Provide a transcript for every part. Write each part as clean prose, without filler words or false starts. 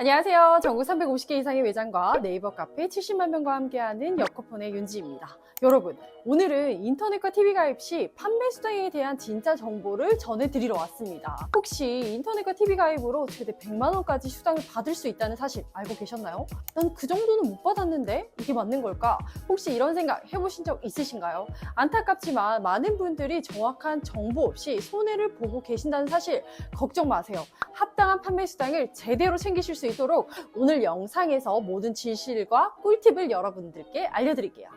안녕하세요. 전국 350개 이상의 매장과 네이버 카페 70만 명과 함께하는 여커폰의 윤지입니다. 여러분, 오늘은 인터넷과 TV 가입 시 판매 수당에 대한 진짜 정보를 전해드리러 왔습니다. 혹시 인터넷과 TV 가입으로 최대 100만 원까지 수당을 받을 수 있다는 사실 알고 계셨나요? 난 그 정도는 못 받았는데 이게 맞는 걸까? 혹시 이런 생각 해보신 적 있으신가요? 안타깝지만 많은 분들이 정확한 정보 없이 손해를 보고 계신다는 사실 걱정 마세요. 합당한 판매 수당을 제대로 챙기실 수 있도록 오늘 영상에서 모든 진실과 꿀팁을 여러분들께 알려드릴게요.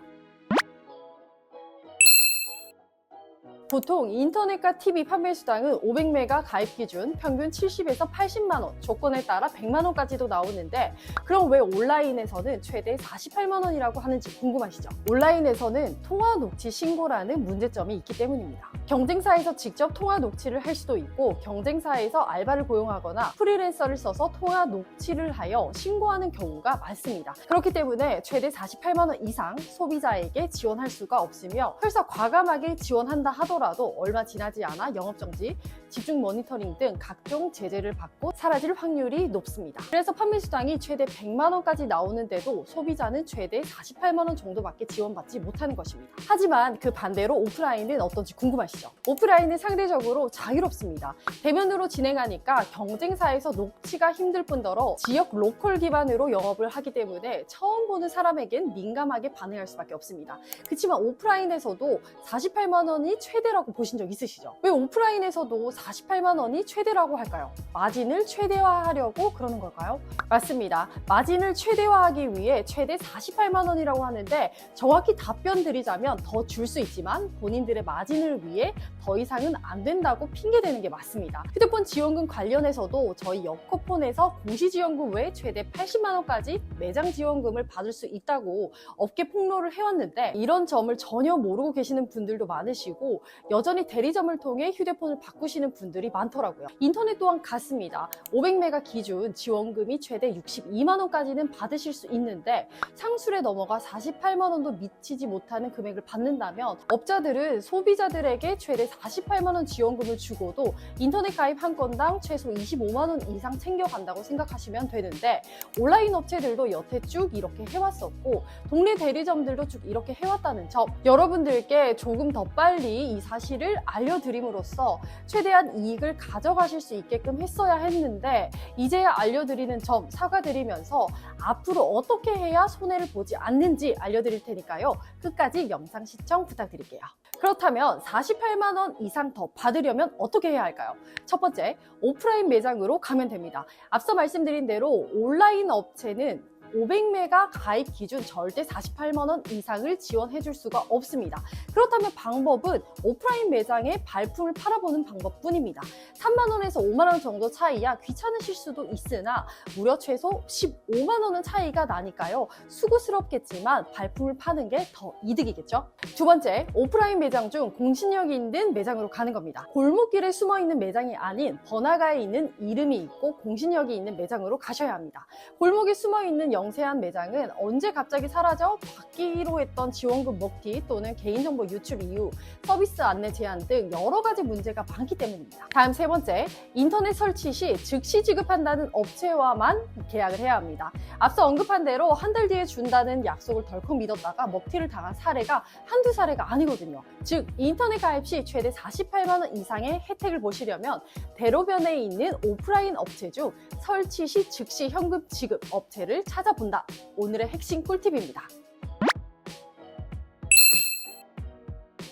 보통 인터넷과 TV 판매 수당은 500메가 가입 기준 평균 70에서 80만 원, 조건에 따라 100만 원까지도 나오는데 그럼 왜 온라인에서는 최대 48만 원이라고 하는지 궁금하시죠? 온라인에서는 통화 녹취 신고라는 문제점이 있기 때문입니다. 경쟁사에서 직접 통화 녹취를 할 수도 있고 경쟁사에서 알바를 고용하거나 프리랜서를 써서 통화 녹취를 하여 신고하는 경우가 많습니다. 그렇기 때문에 최대 48만 원 이상 소비자에게 지원할 수가 없으며 설사 과감하게 지원한다 하더라도 얼마 지나지 않아 영업정지, 집중 모니터링 등 각종 제재를 받고 사라질 확률이 높습니다. 그래서 판매 수당이 최대 100만 원까지 나오는데도 소비자는 최대 48만 원 정도밖에 지원받지 못하는 것입니다. 하지만 그 반대로 오프라인은 어떤지 궁금하시죠? 오프라인은 상대적으로 자유롭습니다. 대면으로 진행하니까 경쟁사에서 녹취가 힘들 뿐더러 지역 로컬 기반으로 영업을 하기 때문에 처음 보는 사람에겐 민감하게 반응할 수밖에 없습니다. 그렇지만 오프라인에서도 48만 원이 최대라고 보신 적 있으시죠? 왜 오프라인에서도 48만 원이 최대라고 할까요? 마진을 최대화하려고 그러는 걸까요? 맞습니다. 마진을 최대화하기 위해 최대 48만 원이라고 하는데 정확히 답변 드리자면 더 줄 수 있지만 본인들의 마진을 위해 더 이상은 안 된다고 핑계대는 게 맞습니다. 휴대폰 지원금 관련해서도 저희 여커폰에서 공시지원금 외에 최대 80만 원까지 매장 지원금을 받을 수 있다고 업계 폭로를 해왔는데 이런 점을 전혀 모르고 계시는 분들도 많으시고 여전히 대리점을 통해 휴대폰을 바꾸시는 분들이 많더라고요. 인터넷 또한 같습니다. 500메가 기준 지원금이 최대 62만 원까지는 받으실 수 있는데 상술에 넘어가 48만 원도 미치지 못하는 금액을 받는다면 업자들은 소비자들에게 최대 48만 원 지원금을 주고도 인터넷 가입 한 건당 최소 25만 원 이상 챙겨간다고 생각하시면 되는데 온라인 업체들도 여태 쭉 이렇게 해왔었고 동네 대리점들도 쭉 이렇게 해왔다는 점 여러분들께 조금 더 빨리 이 사실을 알려드림으로써 최대한 이익을 가져가실 수 있게끔 했어야 했는데 이제야 알려드리는 점 사과드리면서 앞으로 어떻게 해야 손해를 보지 않는지 알려드릴 테니까요. 끝까지 영상 시청 부탁드릴게요. 그렇다면 48만 원 이상 더 받으려면 어떻게 해야 할까요? 첫 번째, 오프라인 매장으로 가면 됩니다. 앞서 말씀드린 대로 온라인 업체는 500메가 가입 기준 절대 48만 원 이상을 지원해 줄 수가 없습니다. 그렇다면 방법은 오프라인 매장에 발품을 팔아보는 방법뿐입니다. 3만 원에서 5만 원 정도 차이야 귀찮으실 수도 있으나 무려 최소 15만 원은 차이가 나니까요. 수고스럽겠지만 발품을 파는 게 더 이득이겠죠? 두 번째, 오프라인 매장 중 공신력이 있는 매장으로 가는 겁니다. 골목길에 숨어있는 매장이 아닌 번화가에 있는 이름이 있고 공신력이 있는 매장으로 가셔야 합니다. 골목에 숨어있는 영세한 매장은 언제 갑자기 사라져 받기로 했던 지원금 먹튀 또는 개인정보 유출 이후 서비스 안내 제한 등 여러 가지 문제가 많기 때문입니다. 다음 세 번째, 인터넷 설치 시 즉시 지급한다는 업체와만 계약을 해야 합니다. 앞서 언급한 대로 한 달 뒤에 준다는 약속을 덜컥 믿었다가 먹튀를 당한 사례가 한두 사례가 아니거든요. 즉 인터넷 가입 시 최대 48만 원 이상의 혜택을 보시려면 대로변에 있는 오프라인 업체 중 설치 시 즉시 현금 지급 업체를 찾아본다. 오늘의 핵심 꿀팁입니다.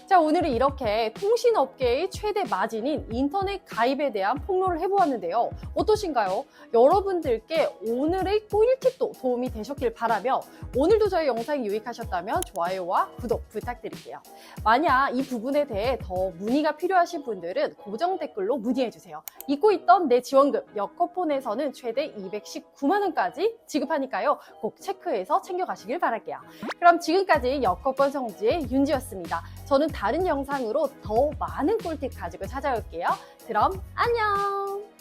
자, 오늘은 이렇게 통신업계의 최대 마진인 인터넷 가입에 대한 폭로를 해보았는데요. 어떠신가요? 여러분들께 오늘의 꿀팁도 도움이 되셨길 바라며 오늘도 저희 영상이 유익하셨다면 좋아요와 구독 부탁드릴게요. 만약 이 부분에 대해 더 문의가 필요하신 분들은 고정 댓글로 문의해주세요. 잊고 있던 내 지원금 여커폰에서는 최대 219만 원까지 지급하니까요. 꼭 체크해서 챙겨가시길 바랄게요. 그럼 지금까지 여커폰 성지의 윤지였습니다. 저는 다른 영상으로 더 많은 꿀팁 가지고 찾아올게요. 그럼 안녕!